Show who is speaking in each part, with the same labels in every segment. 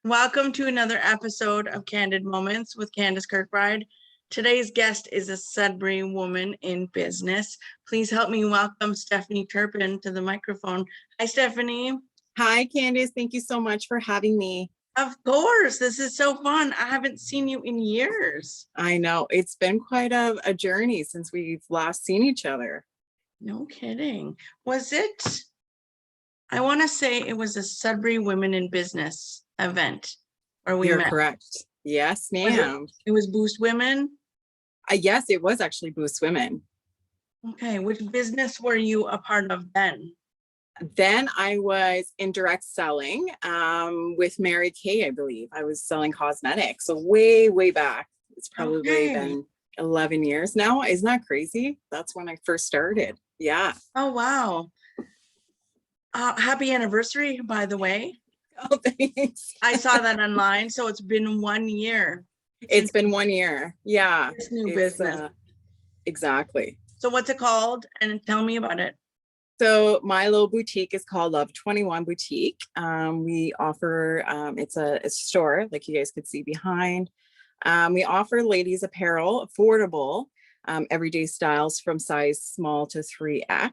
Speaker 1: Welcome to another episode of Candid Moments with Candice Kirkbride. Today's guest is a Sudbury woman in business. Please help me welcome Stefanie Turpin to the microphone. Hi, Stefanie.
Speaker 2: Hi, Candice. Thank you so much for having me.
Speaker 1: Of course, this is so fun. I haven't seen you in years.
Speaker 2: I know it's been quite a journey since we've last seen each other.
Speaker 1: No kidding. I want to say it was a Sudbury Women in Business event where we
Speaker 2: You're
Speaker 1: met.
Speaker 2: correct. Yes, ma'am.
Speaker 1: It was Boost Women?
Speaker 2: Yes, it was actually Boost Women.
Speaker 1: Okay, which business were you a part of then?
Speaker 2: Then I was in direct selling with Mary Kay, I believe. I was selling cosmetics. So way back. It's probably been 11 years now. Isn't that crazy? That's when I first started. Yeah.
Speaker 1: Oh, wow. Happy anniversary, by the way.
Speaker 2: Oh, thanks.
Speaker 1: I saw that online. So it's been 1 year.
Speaker 2: It's been 1 year. Yeah.
Speaker 1: This new business.
Speaker 2: Exactly.
Speaker 1: So what's it called? And tell me about it.
Speaker 2: So my little boutique is called Love 21 Boutique. We offer, it's a store like you guys could see behind. We offer ladies apparel, affordable, everyday styles from size small to 3X.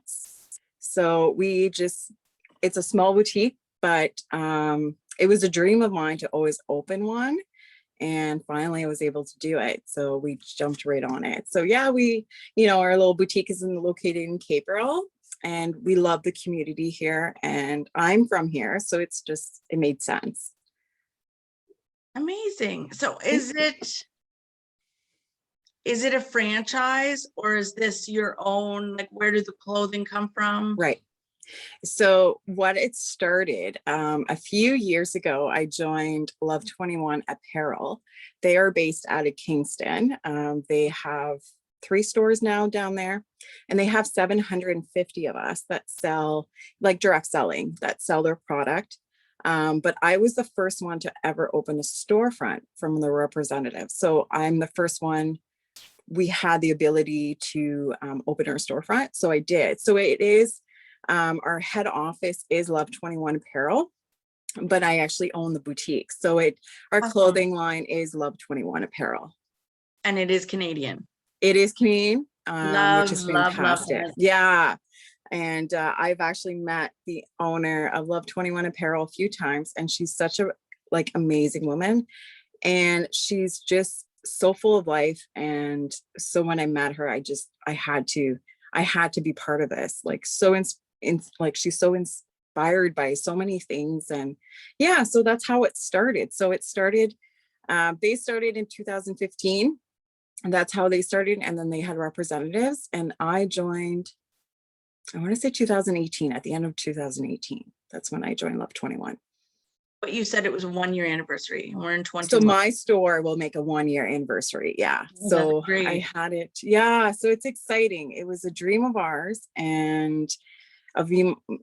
Speaker 2: So it's a small boutique, but it was a dream of mine to always open one. And finally I was able to do it. So we jumped right on it. So yeah, our little boutique is located in Capreol. And we love the community here, and I'm from here, so it made sense.
Speaker 1: Amazing. So is it a franchise, or is this your own? Like, where did the clothing come from?
Speaker 2: Right. So what it started a few years ago, I joined Love 21 Apparel. They are based out of Kingston. They have 3 stores now down there, and they have 750 of us that sell, like direct selling, that sell their product. But I was the first one to ever open a storefront from the representative. So I'm the first one. We had the ability to open our storefront. So I did. So it is, our head office is Love 21 Apparel, but I actually own the boutique. So our clothing line is Love 21 Apparel.
Speaker 1: And it is Canadian.
Speaker 2: It is Canadian, which is fantastic. Love. Yeah. And I've actually met the owner of Love 21 Apparel a few times, and she's such a amazing woman. And she's just so full of life. And so when I met her, I had to be part of this. Like she's so inspired by so many things. And yeah, so that's how it started. So they started in 2015. And that's how they started. And then they had representatives, and I joined, I want to say 2018, at the end of 2018. That's when I joined Love 21.
Speaker 1: But you said it was a 1-year anniversary. We're in 20.
Speaker 2: So my store will make a 1-year anniversary. Yeah. So I had it. Yeah. So it's exciting. It was a dream of ours, and of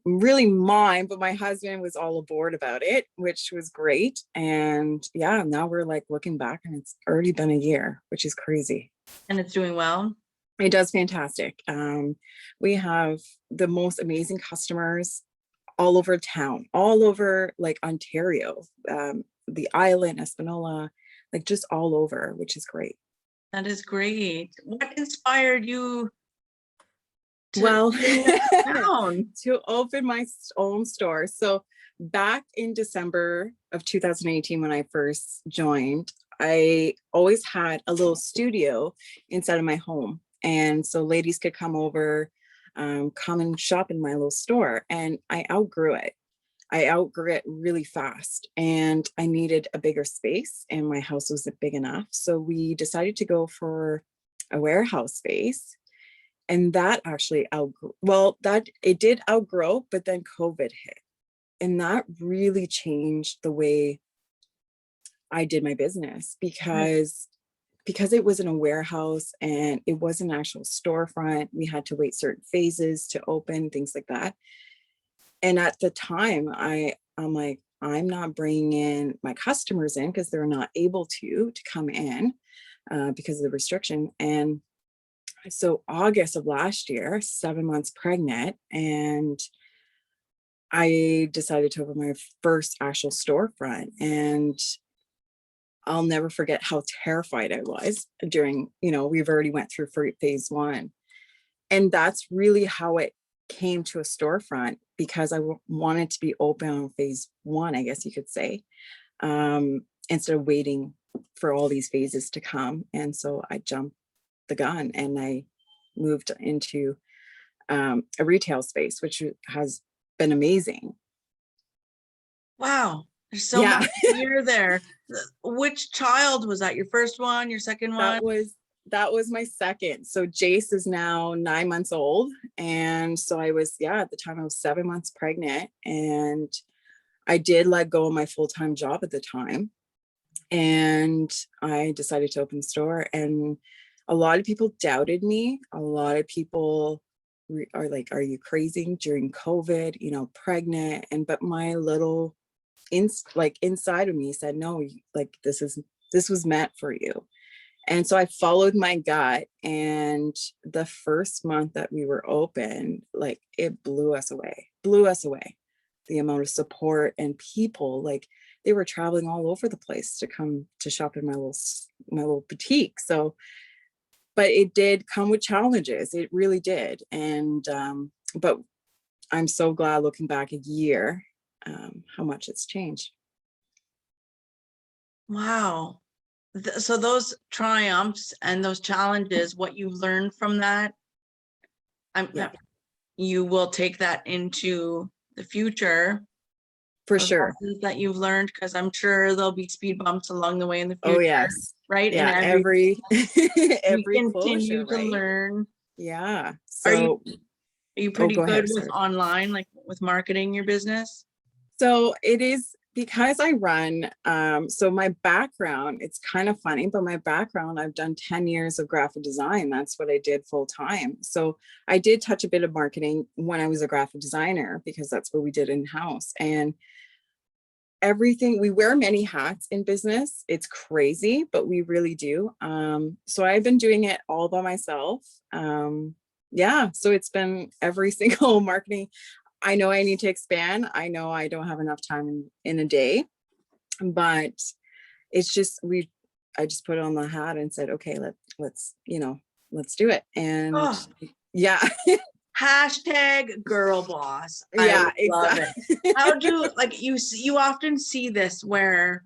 Speaker 2: really mine, but my husband was all aboard about it, which was great. And yeah, now we're like looking back, and it's already been a year, which is crazy.
Speaker 1: And it's doing well.
Speaker 2: It does fantastic. We have the most amazing customers all over town, all over like Ontario, the island, Espanola, like just all over, which is great.
Speaker 1: That is great. What inspired you
Speaker 2: to open my own store? So back in December of 2018, when I first joined, I always had a little studio inside of my home. And so ladies could come over, come and shop in my little store. And I outgrew it. Really fast, and I needed a bigger space, and my house wasn't big enough. So we decided to go for a warehouse space. And that actually it did outgrow, but then COVID hit. And that really changed the way I did my business, because it was in a warehouse and it was an actual storefront. We had to wait certain phases to open, things like that. And at the time, I'm like, I'm not bringing in my customers in because they're not able to come in because of the restriction. And so August of last year, 7 months pregnant, and I decided to open my first actual storefront, and I'll never forget how terrified I was during, we've already went through phase one. And that's really how it came to a storefront, because I wanted to be open on phase one, I guess you could say, instead of waiting for all these phases to come. And so I jumped the gun and I moved into a retail space, which has been amazing.
Speaker 1: Wow, there's so
Speaker 2: Yeah.
Speaker 1: much here there. Which child was that? Your first one, your second one?
Speaker 2: That was my second. So Jace is now 9 months old. And so I was, at the time I was 7 months pregnant, and I did let go of my full-time job at the time. And I decided to open the store, and a lot of people doubted me. A lot of people are like, are you crazy during COVID, pregnant? But my little inside of me said, no, like this was meant for you. And so I followed my gut, and the first month that we were open, like it blew us away. The amount of support and people, like they were traveling all over the place to come to shop in my little boutique. So, but it did come with challenges. It really did. And, but I'm so glad looking back a year, how much it's changed.
Speaker 1: Wow. So those triumphs and those challenges, what you've learned from that, you will take that into the future.
Speaker 2: For sure.
Speaker 1: That you've learned, because I'm sure there'll be speed bumps along the way in the future.
Speaker 2: Oh yes.
Speaker 1: Right.
Speaker 2: Yeah.
Speaker 1: And
Speaker 2: every
Speaker 1: continue
Speaker 2: closure,
Speaker 1: to learn.
Speaker 2: Yeah.
Speaker 1: So are you pretty good with
Speaker 2: sorry.
Speaker 1: online, like with marketing your business?
Speaker 2: So it is, because I run, so my background, it's kind of funny, but my background, I've done 10 years of graphic design. That's what I did full time. So I did touch a bit of marketing when I was a graphic designer, because that's what we did in-house. And everything, we wear many hats in business. It's crazy, but we really do. So I've been doing it all by myself. So it's been every single marketing. I know I need to expand. I know I don't have enough time in a day, but it's just, I just put on the hat and said, okay, let's do it. And
Speaker 1: Hashtag girl boss.
Speaker 2: Yeah,
Speaker 1: I love
Speaker 2: exactly.
Speaker 1: it. How do, like, you often see this where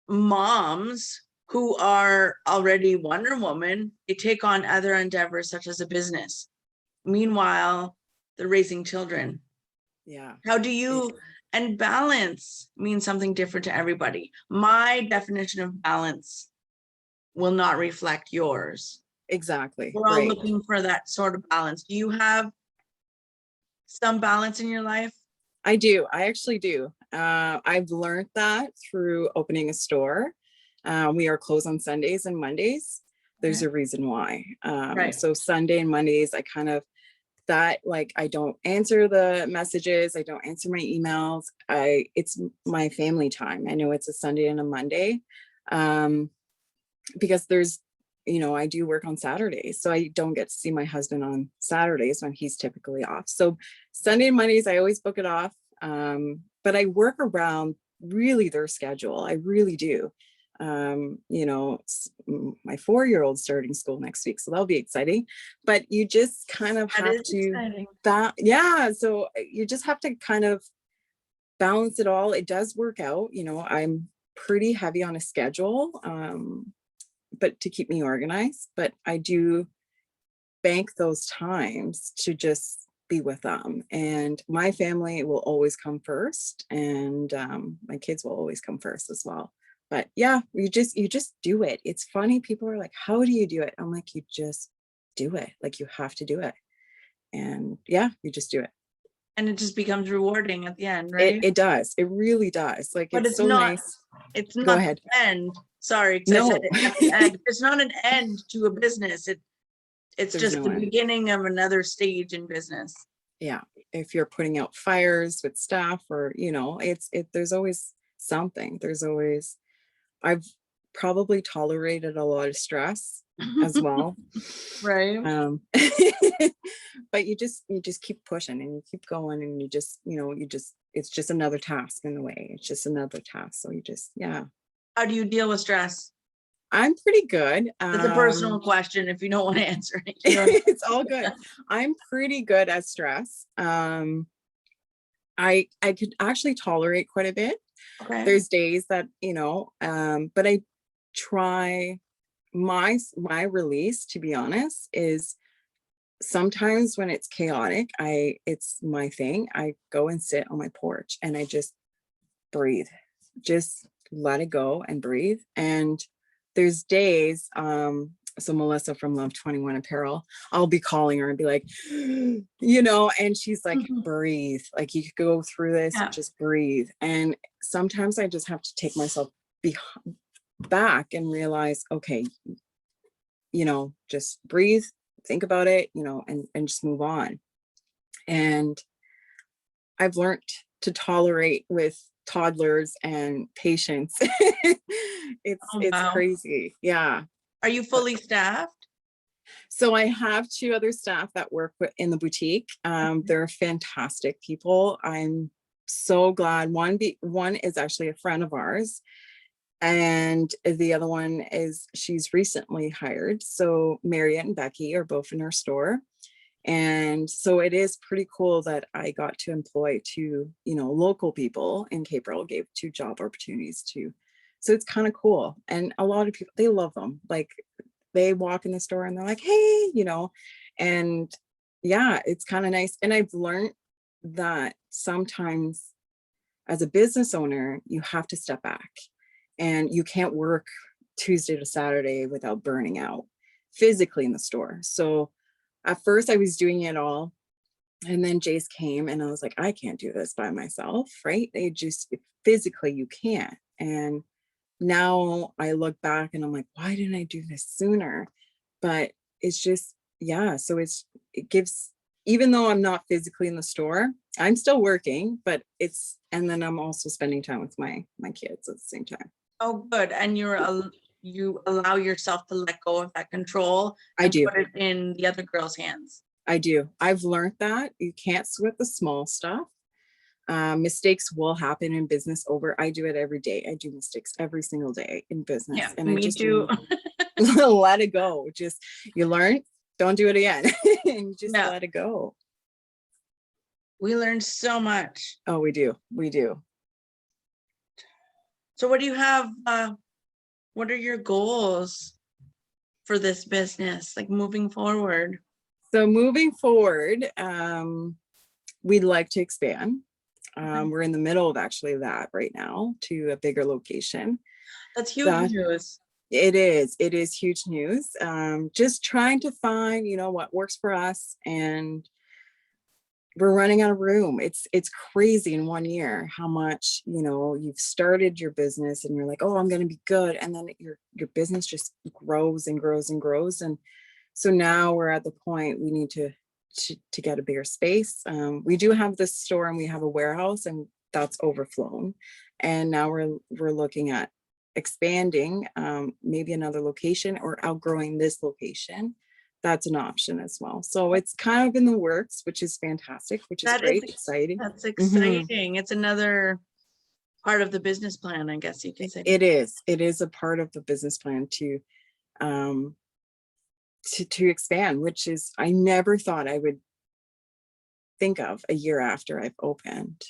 Speaker 1: moms who are already Wonder Woman, they take on other endeavors such as a business. Meanwhile, they're raising children.
Speaker 2: Yeah.
Speaker 1: How do you, and balance means something different to everybody. My definition of balance will not reflect yours.
Speaker 2: Exactly.
Speaker 1: We're all looking for that sort of balance. Do you have some balance in your life?
Speaker 2: I do. I actually do. I've learned that through opening a store. We are closed on Sundays and Mondays. There's a reason why. So Sunday and Mondays, I kind of, I don't answer the messages. I don't answer my emails. It's my family time. I know it's a Sunday and a Monday, because there's, I do work on Saturdays, so I don't get to see my husband on Saturdays when he's typically off. So Sunday and Mondays, I always book it off. But I work around really their schedule. I really do. My 4-year-old starting school next week, so that'll be exciting. But you just kind of have to so you just have to kind of balance it all. It does work out. I'm pretty heavy on a schedule, but to keep me organized. But I do bank those times to just be with them, and my family will always come first, and my kids will always come first as well. But yeah, you just do it. It's funny, people are like, how do you do it? I'm like, you just do it. Like, you have to do it. And yeah, you just do it.
Speaker 1: And it just becomes rewarding at the end, right?
Speaker 2: It does. It really does. Like,
Speaker 1: but
Speaker 2: it's so nice.
Speaker 1: It's not
Speaker 2: Go ahead.
Speaker 1: the end. Sorry,
Speaker 2: No.
Speaker 1: I said it at the end. It's not an end to a business. It's
Speaker 2: There's
Speaker 1: just the beginning of another stage in business.
Speaker 2: Yeah. If you're putting out fires with staff, or, there's always something. I've probably tolerated a lot of stress as well.
Speaker 1: Right.
Speaker 2: But you just keep pushing and you keep going, and it's just another task in a way. It's just another task. So yeah.
Speaker 1: How do you deal with stress?
Speaker 2: I'm pretty good.
Speaker 1: It's a personal question if you don't want to answer it. You know?
Speaker 2: It's all good. I'm pretty good at stress. I could actually tolerate quite a bit.
Speaker 1: Okay.
Speaker 2: There's days that, but I try my release, to be honest, is sometimes when it's chaotic, it's my thing. I go and sit on my porch and I just breathe, just let it go and breathe. And there's days, so Melissa from Love 21 Apparel, I'll be calling her and be like, and she's like, breathe, like you could go through this, just breathe. And sometimes I just have to take myself back and realize, okay, just breathe, think about it, and just move on. And I've learned to tolerate with toddlers and patience. It's crazy. Yeah.
Speaker 1: Are you fully staffed?
Speaker 2: So I have 2 other staff that work in the boutique. They're fantastic people. I'm so glad. One is actually a friend of ours, and the other one she's recently hired. So Marriott and Becky are both in our store. And so it is pretty cool that I got to employ 2, local people in Capreol, gave 2 job opportunities to. So it's kind of cool. And a lot of people, they love them. Like they walk in the store and they're like, hey, and yeah, it's kind of nice. And I've learned that sometimes as a business owner, you have to step back and you can't work Tuesday to Saturday without burning out physically in the store. So at first I was doing it all. And then Jace came and I was like, I can't do this by myself, right? Physically you can't. And now I look back and I'm like, why didn't I do this sooner? But it's just, yeah. So it gives, even though I'm not physically in the store, I'm still working, but and then I'm also spending time with my kids at the same time.
Speaker 1: Oh, good. And you allow yourself to let go of that control.
Speaker 2: I do.
Speaker 1: Put it in the other girl's hands.
Speaker 2: I do. I've learned that you can't sweat the small stuff. Mistakes will happen in business. I do it every day. I do mistakes every single day in business.
Speaker 1: Yeah,
Speaker 2: and
Speaker 1: me too.
Speaker 2: Let it go. Just, you learn, don't do it again. And just let it go.
Speaker 1: We learn so much.
Speaker 2: Oh, we do. We do.
Speaker 1: So what do you have? What are your goals for this business, like moving forward?
Speaker 2: So moving forward, we'd like to expand. We're in the middle of actually that right now, to a bigger location.
Speaker 1: That's huge news.
Speaker 2: It is huge news. Just trying to find, what works for us, and we're running out of room. It's crazy in 1 year how much, you've started your business and you're like, oh, I'm going to be good. And then your business just grows and grows and grows. And so now we're at the point we need to get a bigger space. We do have this store and we have a warehouse, and that's overflown. And now we're looking at expanding, maybe another location, or outgrowing this location. That's an option as well. So it's kind of in the works, which is fantastic, which is great, exciting.
Speaker 1: That's exciting. It's another part of the business plan, I guess you can say.
Speaker 2: It is a part of the business plan to expand, which is, I never thought I would think of a year after I've opened.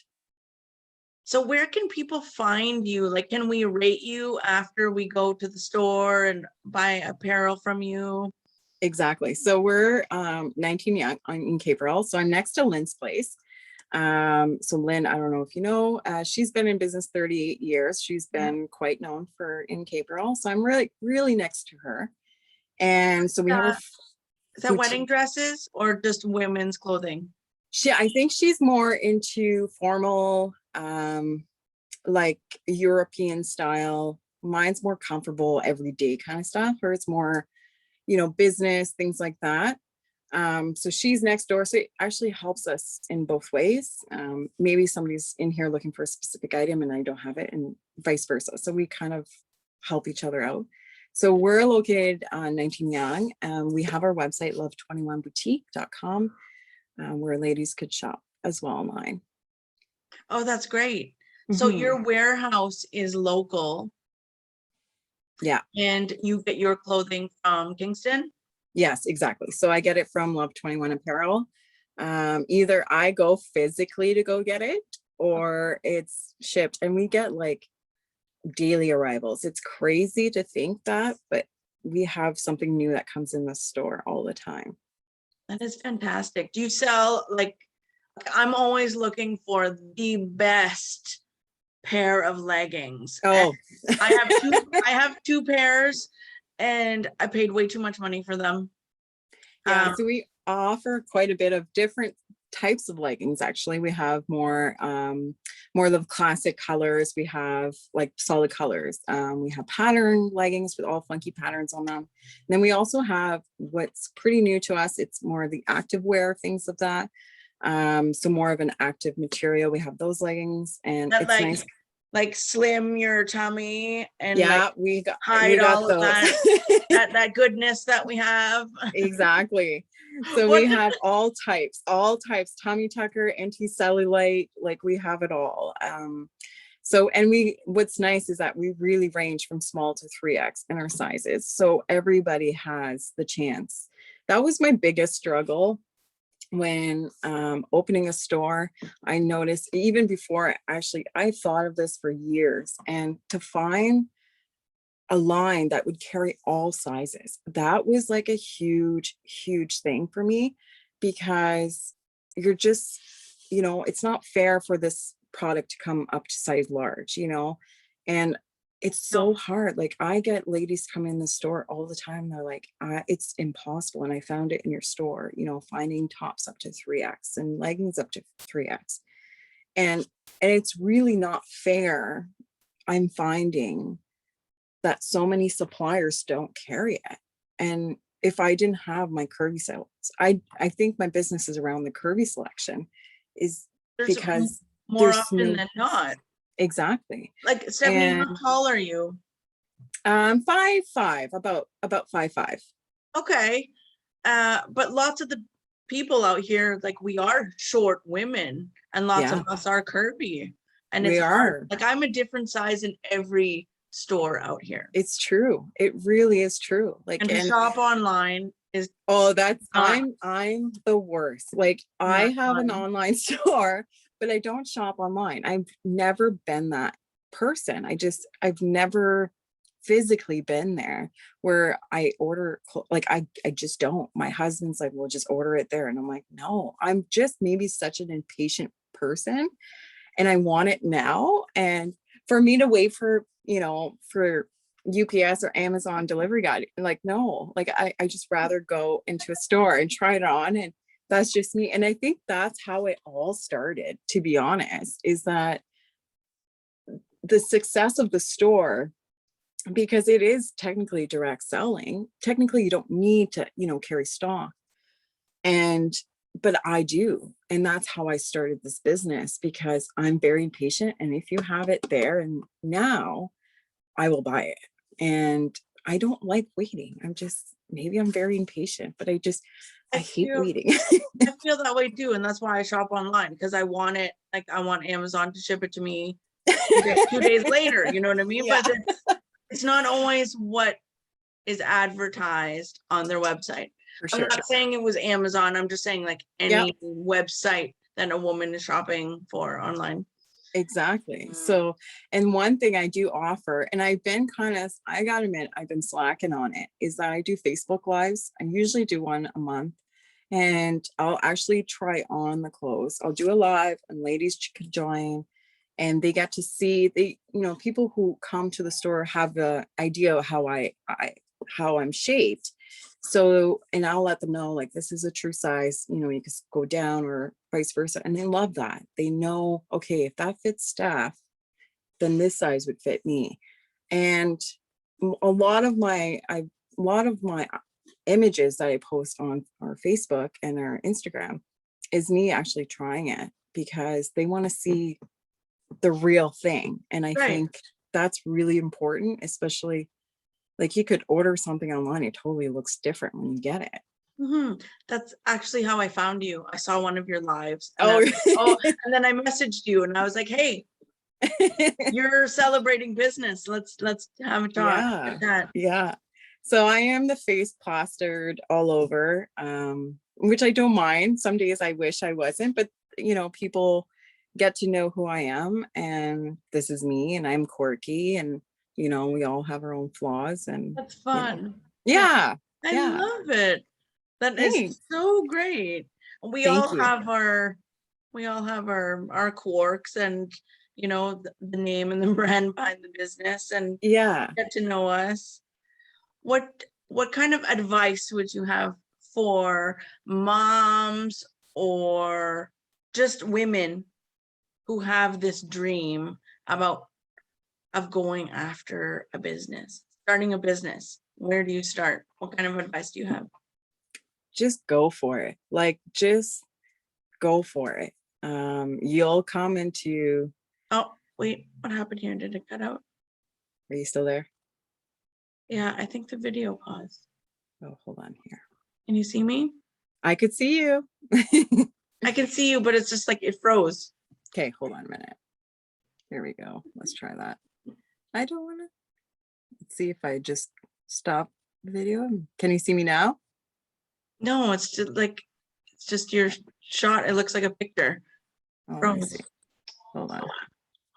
Speaker 1: So where can people find you? Like, can we rate you after we go to the store and buy apparel from you?
Speaker 2: Exactly. So we're 19 Young in Capreol. So I'm next to Lynn's place. So Lynn, I don't know if you know, she's been in business 38 years. She's been quite known in Capreol. So I'm really, really next to her. And so we have
Speaker 1: is that wedding dresses or just women's clothing?
Speaker 2: I think she's more into formal, like European style. Mine's more comfortable, everyday kind of stuff. Hers more, business, things like that. So she's next door. So it actually helps us in both ways. Maybe somebody's in here looking for a specific item and I don't have it, and vice versa. So we kind of help each other out. So we're located on 19 Young. We have our website, love21boutique.com, where ladies could shop as well online.
Speaker 1: Oh, that's great. So your warehouse is local.
Speaker 2: Yeah.
Speaker 1: And you get your clothing from Kingston?
Speaker 2: Yes, exactly. So I get it from Love 21 Apparel. Either I go physically to go get it or it's shipped, and we get like daily arrivals. It's crazy to think that, but we have something new that comes in the store all the time.
Speaker 1: That is fantastic. Do you sell like, I'm always looking for the best pair of leggings.
Speaker 2: Oh,
Speaker 1: I have two pairs and I paid way too much money for them.
Speaker 2: yeah. So we offer quite a bit of different types of leggings. Actually, we have more of the classic colors. We have like solid colors. We have pattern leggings with all funky patterns on them. And then we also have what's pretty new to us. It's more of the active wear, things of that. So more of an active material. We have those leggings, and
Speaker 1: that
Speaker 2: it's
Speaker 1: like slim your tummy and
Speaker 2: yeah,
Speaker 1: like
Speaker 2: we got
Speaker 1: all
Speaker 2: those.
Speaker 1: of that goodness that we have.
Speaker 2: Exactly. So we have all types, tummy tucker, anti-cellulite, like we have it all. So, and what's nice is that we really range from small to 3X in our sizes. So everybody has the chance. That was my biggest struggle when opening a store. I noticed even before, actually, I thought of this for years, and to find a line that would carry all sizes, that was like a huge thing for me, because you're just, it's not fair for this product to come up to size large, and it's so hard. Like I get ladies come in the store all the time, they're like, it's impossible, and I found it in your store, finding tops up to 3X and leggings up to 3X, and it's really not fair. I'm finding that so many suppliers don't carry it. And if I didn't have my curvy sales, I think my business is around the curvy selection, is because
Speaker 1: more often than not.
Speaker 2: Exactly.
Speaker 1: Like Stefanie, how tall are you?
Speaker 2: 5'5", about 5'5".
Speaker 1: Okay. But lots of the people out here, like we are short women, and lots of us are curvy. And it's hard. Like I'm a different size in every store out here.
Speaker 2: It's true. It really is true. Like,
Speaker 1: and to shop online is
Speaker 2: I'm the worst. Like I have an online store, but I don't shop online. I've never been that person. I've never physically been there where I order, like I just don't. My husband's like, well, just order it there. And I'm like, no, I'm just maybe such an impatient person, and I want it now. And for me to wait for UPS or Amazon delivery guy, like, no, like I just rather go into a store and try it on. And that's just me. And I think that's how it all started, to be honest, is that the success of the store, because it is technically direct selling. Technically, you don't need to, carry stock. But I do. And that's how I started this business, because I'm very impatient. And if you have it there and now, I will buy it. And I don't like waiting. Maybe I'm very impatient, but I hate waiting.
Speaker 1: I feel that way too. And that's why I shop online, because I want it. Like I want Amazon to ship it to me 2 days later. You know what I mean? Yeah. But it's not always what is advertised on their website. I'm not saying it was Amazon. I'm just saying like any website that a woman is shopping for online.
Speaker 2: Exactly. So, and one thing I do offer, and I gotta admit, I've been slacking on it, is that I do Facebook Lives. I usually do one a month, and I'll actually try on the clothes. I'll do a live, and ladies can join, and they get to see people who come to the store have the idea of how I'm shaped. So, and I'll let them know, like, this is a true size, you can go down or vice versa. And they love that. They know, okay, if that fits Steph, then this size would fit me. And a lot of my images that I post on our Facebook and our Instagram is me actually trying it, because they want to see the real thing. And I think that's really important, especially Like you could order something online, it totally looks different when you get it.
Speaker 1: That's actually how I found you. I saw one of your lives, and I
Speaker 2: Oh,
Speaker 1: was like, oh, and then I messaged you, and I was like, hey, you're celebrating business. Let's have a talk.
Speaker 2: yeah,
Speaker 1: Like that.
Speaker 2: yeah. So I am the face plastered all over, which I don't mind. Some days I wish I wasn't, but people get to know who I am, and this is me, and I'm quirky, and we all have our own flaws, and
Speaker 1: That's fun.
Speaker 2: yeah,
Speaker 1: I
Speaker 2: yeah.
Speaker 1: love it. That is
Speaker 2: Thanks.
Speaker 1: so great. We
Speaker 2: Thank
Speaker 1: all
Speaker 2: you.
Speaker 1: have our quirks, and the name and the brand behind the business, and
Speaker 2: Yeah.
Speaker 1: get to know us. What kind of advice would you have for moms or just women who have this dream of going after a business, starting a business? Where do you start? What kind of advice do you have?
Speaker 2: Just go for it. Like, just go for it. You'll come into,
Speaker 1: Oh, wait, what happened here? Did it cut out?
Speaker 2: are you still there?
Speaker 1: Yeah, I think the video paused.
Speaker 2: Oh, hold on here.
Speaker 1: Can you see me?
Speaker 2: I could see you.
Speaker 1: I can see you, but it's just like it froze.
Speaker 2: Okay, hold on a minute. Here we go. Let's try that. I don't want to. Let's see if I just stop the video. Can you see me now?
Speaker 1: No, it's just your shot. It looks like a picture.
Speaker 2: Oh, let me
Speaker 1: Froze.
Speaker 2: see. Hold on.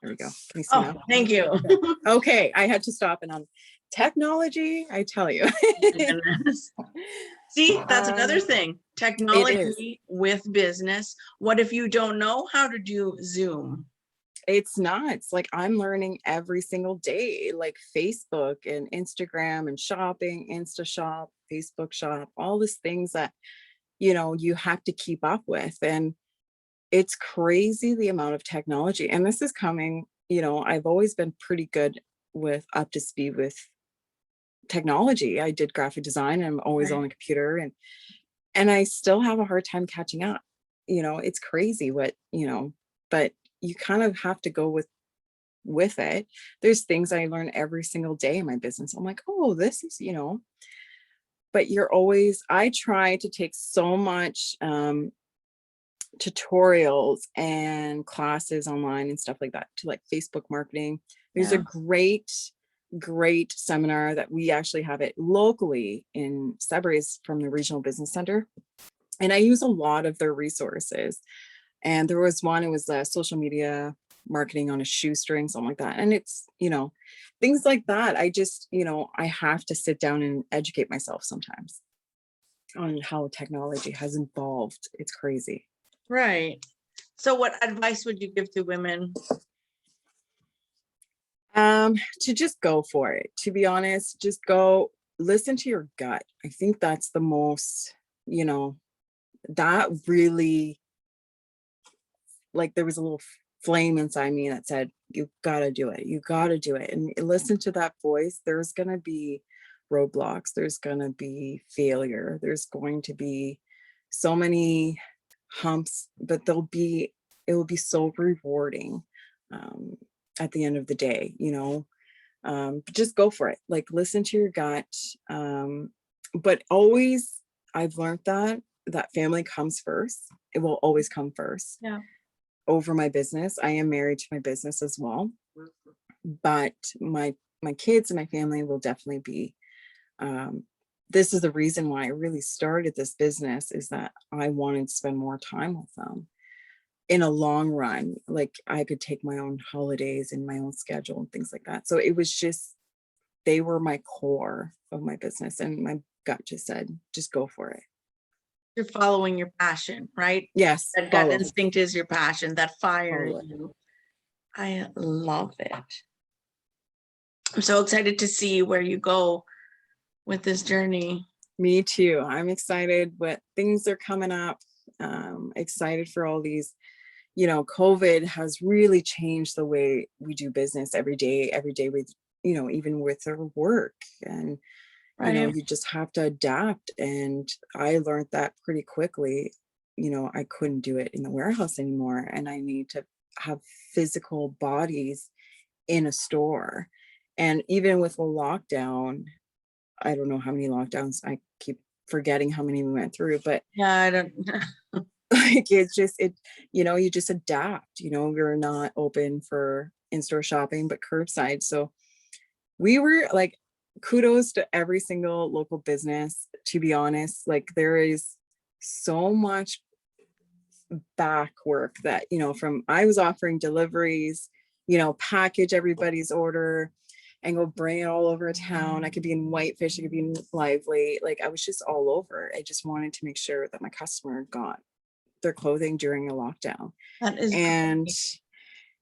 Speaker 2: There we go. Can you see
Speaker 1: Oh,
Speaker 2: now?
Speaker 1: thank you.
Speaker 2: Okay, I had to stop, and on technology, I tell you.
Speaker 1: Goodness. See, that's another thing.
Speaker 2: It is.
Speaker 1: Technology with business. What if you don't know how to do Zoom?
Speaker 2: It's nuts. Like I'm learning every single day, like Facebook and Instagram and shopping, Insta shop, Facebook shop, all these things that, you have to keep up with. And it's crazy the amount of technology. And this is coming, I've always been pretty good with up to speed with technology. I did graphic design, and I'm always on
Speaker 1: Right.
Speaker 2: the computer, and I still have a hard time catching up. It's crazy but you kind of have to go with it. There's things I learn every single day in my business. I'm like, oh, this is, but I try to take so much tutorials and classes online and stuff like that, to like Facebook marketing. There's a
Speaker 1: Yeah.
Speaker 2: great seminar that we actually have it locally in Sudbury's from the Regional Business Center. And I use a lot of their resources. And there was one, it was social media marketing on a shoestring, something like that. And it's, things like that. I just, I have to sit down and educate myself sometimes on how technology has evolved. It's crazy.
Speaker 1: Right. So what advice would you give to women?
Speaker 2: To just go for it. To be honest, just go listen to your gut. I think that's the most, that really, like there was a little flame inside me that said, you gotta do it. You gotta do it. And listen to that voice. There's gonna be roadblocks. There's gonna be failure. There's going to be so many humps, but it will be so rewarding at the end of the day, but just go for it. Like listen to your gut. But always, I've learned that family comes first. It will always come first.
Speaker 1: Yeah.
Speaker 2: Over my business. I am married to my business as well, but my kids and my family will definitely be. This is the reason why I really started this business, is that I wanted to spend more time with them in a long run. Like I could take my own holidays and my own schedule and things like that. So it was just, they were my core of my business, and my gut just said, just go for it.
Speaker 1: You're following your passion, right?
Speaker 2: Yes.
Speaker 1: That gut instinct is your passion, that fire in
Speaker 2: Follow it.
Speaker 1: you. I love it. I'm so excited to see where you go with this journey.
Speaker 2: Me too. I'm excited what things are coming up. Excited for all these, COVID has really changed the way we do business every day with, even with our work. And,
Speaker 1: Right.
Speaker 2: you just have to adapt. And I learned that pretty quickly. I couldn't do it in the warehouse anymore. And I need to have physical bodies in a store. And even with a lockdown, I don't know how many lockdowns. I keep forgetting how many we went through, but
Speaker 1: Yeah, I don't.
Speaker 2: like you just adapt. We're not open for in-store shopping, but curbside. So we were like, kudos to every single local business, to be honest. Like, there is so much back work that, from I was offering deliveries, package everybody's order and go bring it all over town. I could be in Whitefish, I could be in Lively. Like, I was just all over. I just wanted to make sure that my customer got their clothing during a lockdown.
Speaker 1: That is
Speaker 2: And
Speaker 1: great.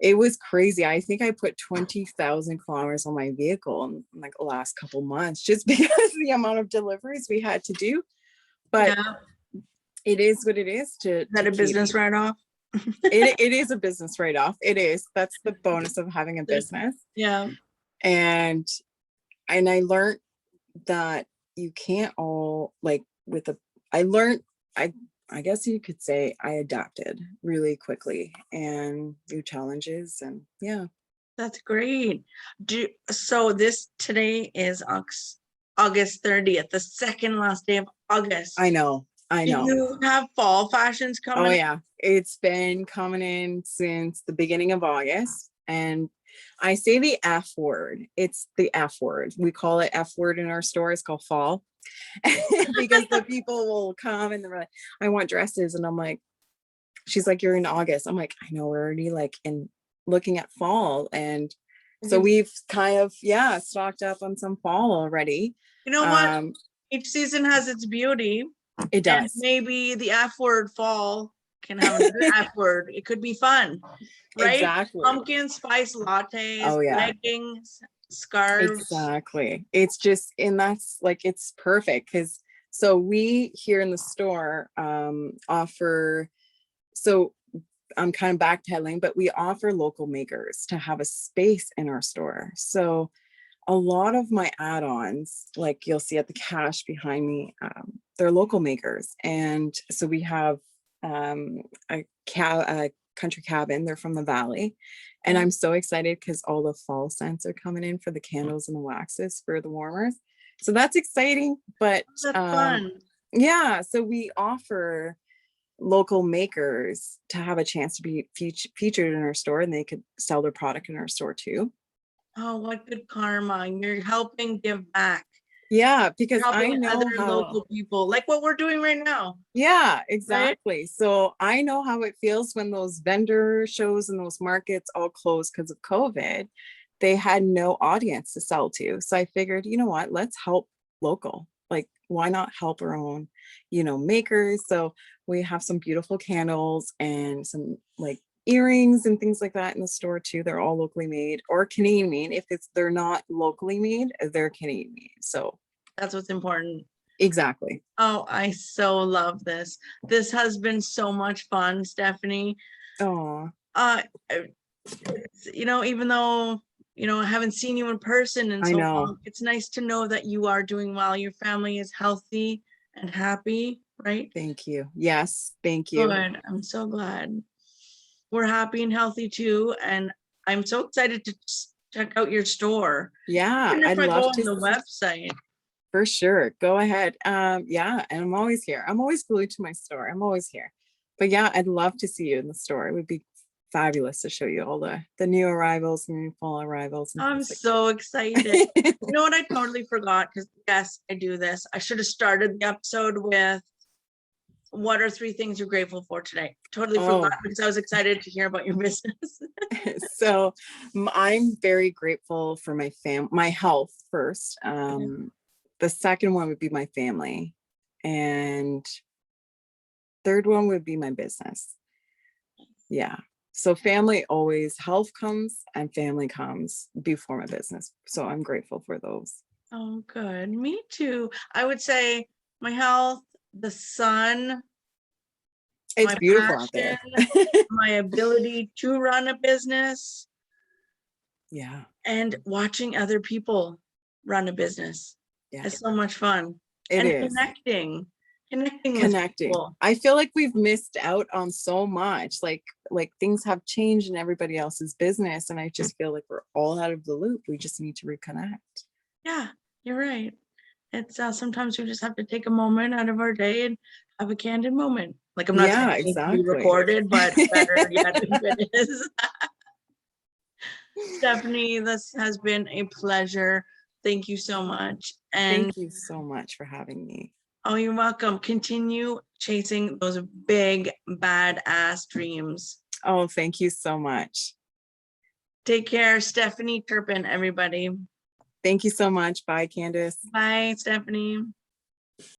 Speaker 2: it was crazy. I think I put 20,000 kilometers on my vehicle in like the last couple months, just because the amount of deliveries we had to do. But
Speaker 1: Yeah,
Speaker 2: it is what it is
Speaker 1: is that a business write-off?
Speaker 2: it is a business write-off. It is. That's the bonus of having a business.
Speaker 1: Yeah,
Speaker 2: And I learned that you can't all like I learned, I guess you could say I adapted really quickly and new challenges, and yeah.
Speaker 1: that's great. So today is August 30th, the second last day of August.
Speaker 2: I know.
Speaker 1: Do you have fall fashions
Speaker 2: Oh
Speaker 1: coming?
Speaker 2: yeah, it's been coming in since the beginning of August, and I say the F word. It's the F word. We call it F word in our store. It's called fall. Because the people will come and they're like, I want dresses. And I'm like, she's like, you're in August. I'm like, I know, we're already like in looking at fall. And so we've kind of, stocked up on some fall already.
Speaker 1: You know what? Each season has its beauty.
Speaker 2: It does.
Speaker 1: And maybe the F word fall can have another F word. It could be fun, right?
Speaker 2: Exactly.
Speaker 1: Pumpkin spice lattes, leggings, scarves.
Speaker 2: Exactly. It's just, and that's like, it's perfect because so we here in the store offer, so I'm kind of backpedaling, but we offer local makers to have a space in our store. So a lot of my add-ons, like you'll see at the cash behind me, they're local makers. And so we have a country cabin. They're from the valley. And I'm so excited because all the fall scents are coming in for the candles and the waxes for the warmers. So that's exciting. But
Speaker 1: that's fun.
Speaker 2: Yeah, so we offer local makers to have a chance to be featured in our store, and they could sell their product in our store too.
Speaker 1: Oh, what good karma. You're helping give back.
Speaker 2: Yeah, because I
Speaker 1: Helping
Speaker 2: know
Speaker 1: other
Speaker 2: how
Speaker 1: local people, like what we're doing right now.
Speaker 2: Yeah, exactly. Right? So I know how it feels when those vendor shows and those markets all closed because of COVID. They had no audience to sell to. So I figured, you know what, let's help local. Like, why not help our own, makers? So we have some beautiful candles and some like earrings and things like that in the store too. They're all locally made or Canadian made. If they're not locally made, they're Canadian made. So
Speaker 1: that's what's important.
Speaker 2: Exactly.
Speaker 1: Oh, I so love this. This has been so much fun, Stefanie.
Speaker 2: Oh.
Speaker 1: Even though, I haven't seen you in person in so long, it's nice to know that you are doing well. Your family is healthy and happy, right?
Speaker 2: Thank you. Yes, thank you.
Speaker 1: Good. I'm so glad. We're happy and healthy too. And I'm so excited to check out your store.
Speaker 2: Yeah,
Speaker 1: I'd love to go on the website.
Speaker 2: For sure. Go ahead. Yeah, and I'm always here. I'm always glued to my store. I'm always here. But yeah, I'd love to see you in the store. It would be fabulous to show you all the new arrivals, new fall arrivals.
Speaker 1: I'm so excited. You know what? I totally forgot because yes, I do this. I should have started the episode with what are 3 things you're grateful for today? Totally forgot because I was excited to hear about your business.
Speaker 2: So I'm very grateful for my health first. The second one would be my family. And third one would be my business. Yeah. So family always, health comes and family comes before my business. So I'm grateful for those.
Speaker 1: Oh, good. Me too. I would say my health, the sun.
Speaker 2: It's beautiful out there.
Speaker 1: My ability to run a business.
Speaker 2: Yeah.
Speaker 1: And watching other people run a business. Yeah. It's so much fun.
Speaker 2: It is.
Speaker 1: Connecting with people.
Speaker 2: I feel like we've missed out on so much. Like things have changed in everybody else's business. And I just feel like we're all out of the loop. We just need to reconnect.
Speaker 1: Yeah, you're right. it's sometimes we just have to take a moment out of our day and have a candid moment. Like, I'm not saying
Speaker 2: Yeah,
Speaker 1: it needs to be
Speaker 2: exactly.
Speaker 1: recorded, but better yet if it is. Stephanie, this has been a pleasure. Thank you so much. And
Speaker 2: Thank you so much for having me.
Speaker 1: oh, you're welcome. Continue chasing those big, badass dreams.
Speaker 2: Oh, thank you so much.
Speaker 1: Take care. Stefanie Turpin, everybody.
Speaker 2: Thank you so much. Bye, Candice.
Speaker 1: Bye, Stephanie.